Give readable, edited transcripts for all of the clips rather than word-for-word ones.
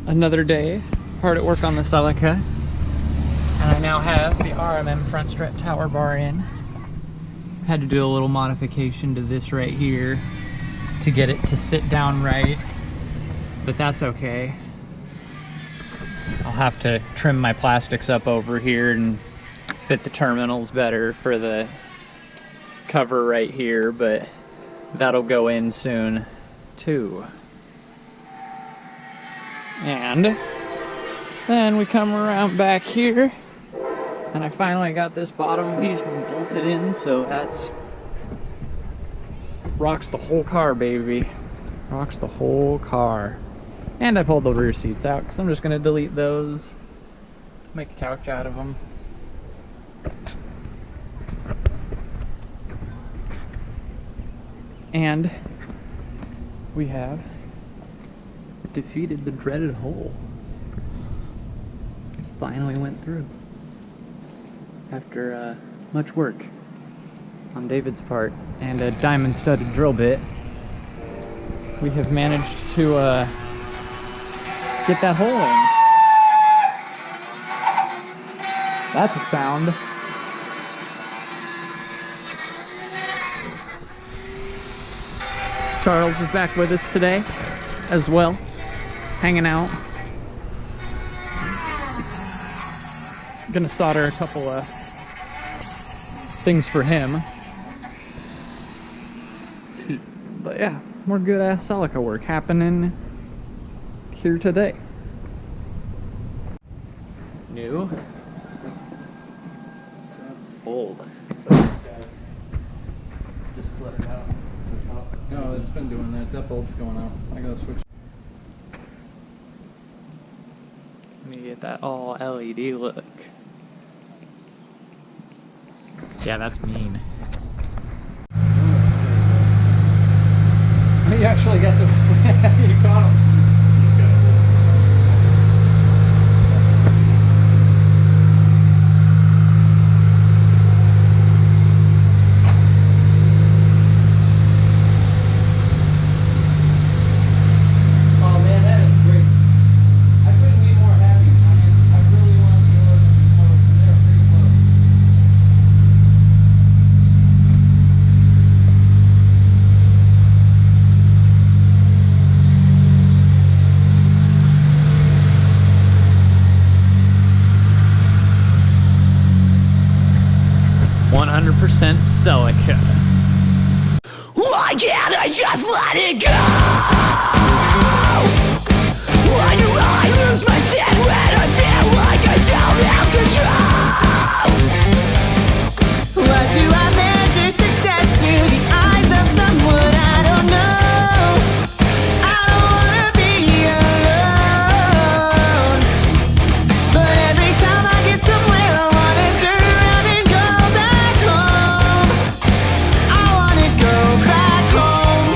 Another day, hard at work on the Celica. And I now have the RMM front strut tower bar in. Had to do a little modification to this right here to get it to sit down right, but that's okay. I'll have to trim my plastics up over here and fit the terminals better for the cover right here, but that'll go in soon too. And then we come around back here and I finally got this bottom piece bolted in, so that's rocks the whole car, baby. Rocks the whole car. And I pulled the rear seats out because I'm just gonna delete those, make a couch out of them. And we have defeated the dreaded hole. Finally went through after much work on David's part and a diamond studded drill bit. We have managed to get that hole in. That's a sound. Charles is back with us today as well, hanging out. Gonna solder a couple of things for him. But yeah, more good ass Celica work happening here today. New. Old. Just let it out. No, it's been doing that. That bulb's going out. I gotta switch. Let me get that all LED look. Yeah, that's mean. You actually got the. You caught him. Celica. Why can't I just let it go? Why do I lose my shit when I feel like I don't have control? What do I measure success through the eyes of someone I don't know? I don't wanna be alone, but every time I get somewhere I wanna turn around and go back home. I wanna go back home.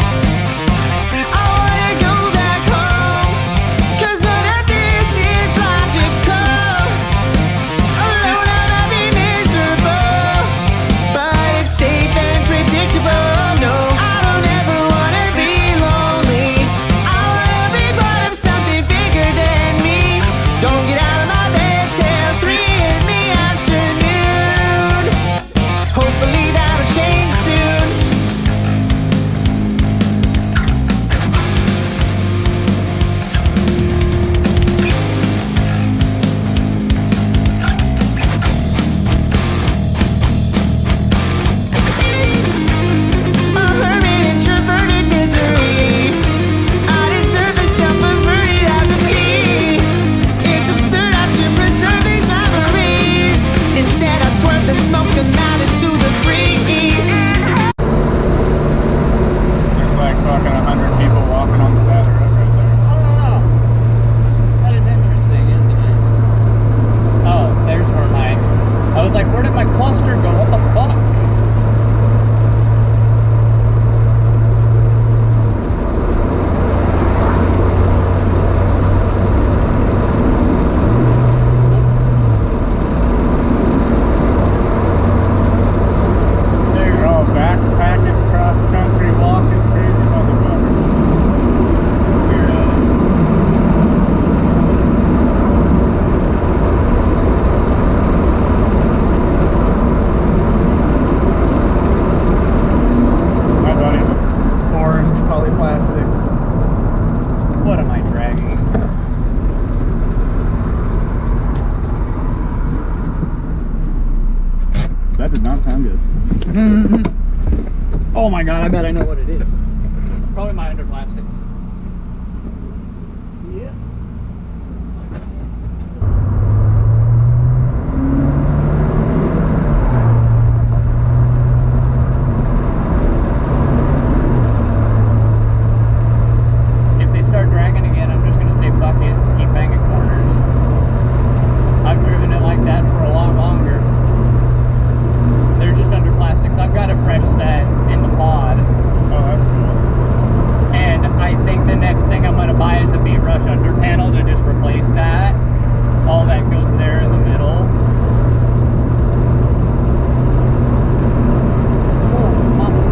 I'm good. Oh my god, I bet I know what it is. Probably my underplastics. Yeah. If they start dragging again, I'm just gonna say fuck it, keep banging corners. I've driven it like that for a lot longer. They're just under plastics. I've got a fresh set in the pod. Oh, that's cool. And I think the next thing I'm going to buy is a B-Rush under panel to just replace that. All that goes there in the middle. Oh, mama.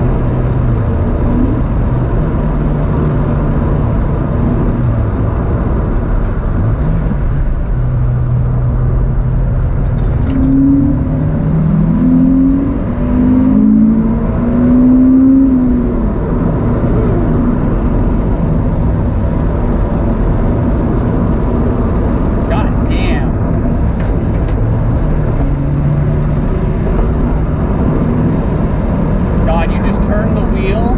God damn. God, you just turn the wheel,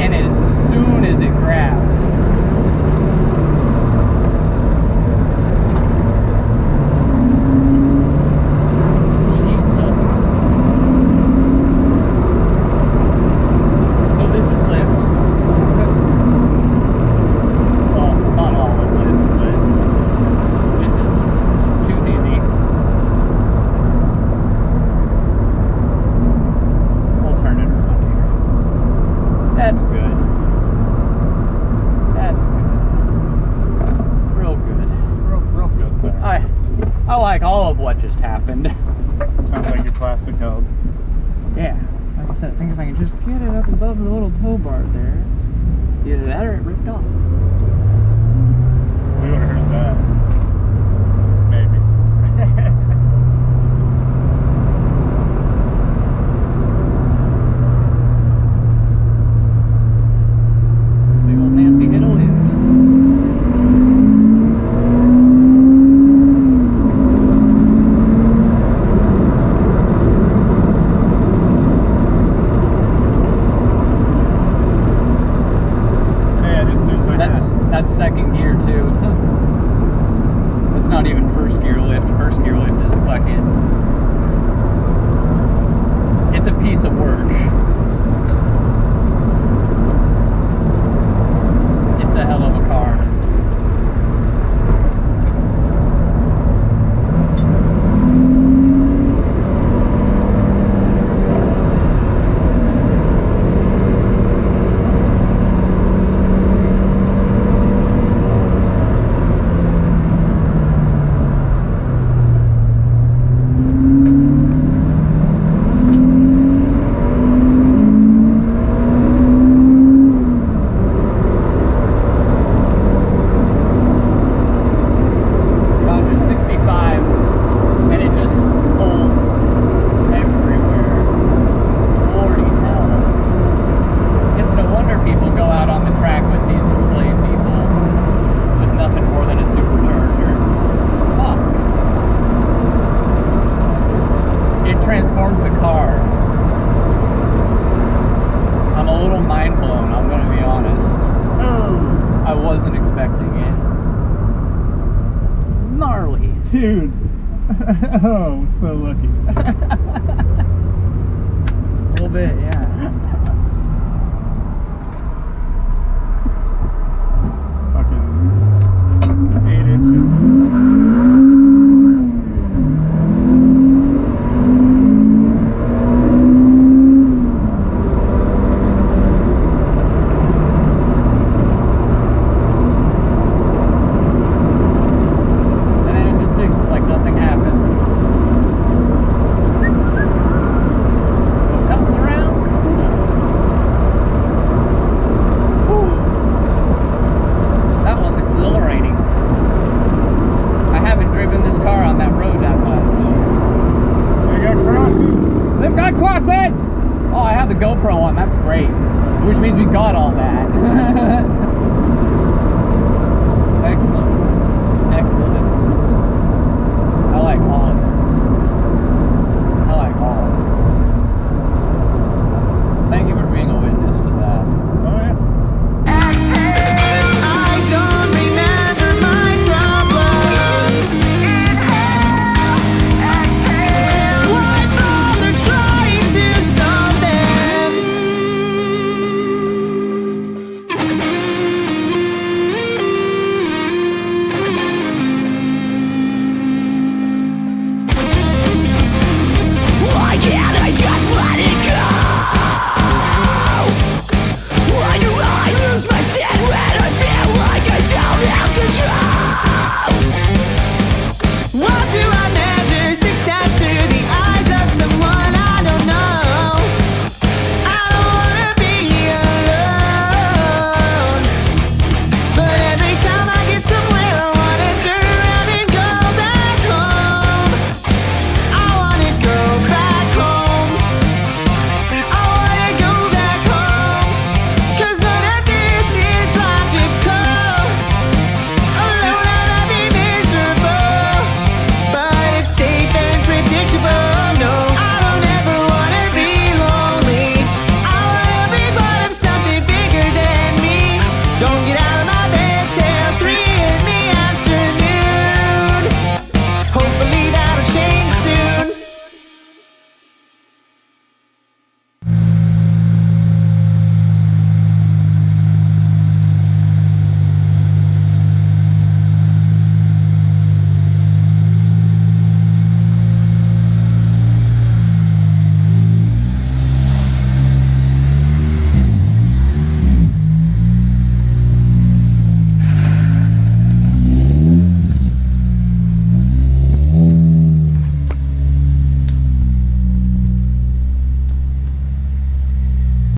and as soon as it grabs, Jesus. So this is lift. Well, not all of lift, but this is 2ZZ. We'll turn it around here. That's good. That's good. Real good. Real good there. I like all of what just happened. Sounds like your plastic held. Yeah. Like I said, I think if I can just get it up above the little tow bar there, either that or it ripped off. We would have heard that. Maybe. Big old nasty hit of lift. Hey, I didn't lose my hat. That's second gear too. That's not even first gear lift. First gear lift is fucking. It's a piece of work. It's a hell of a car. God, just 65, and it just holds everywhere. Lordy hell. It's no wonder people go out on the track with these enslaved people with nothing more than a supercharger. Fuck. It transformed the car. I'm a little mind blown, I'm gonna be honest. Oh, I wasn't expecting it. Gnarly. dude. Oh, so lucky. A little bit, yeah.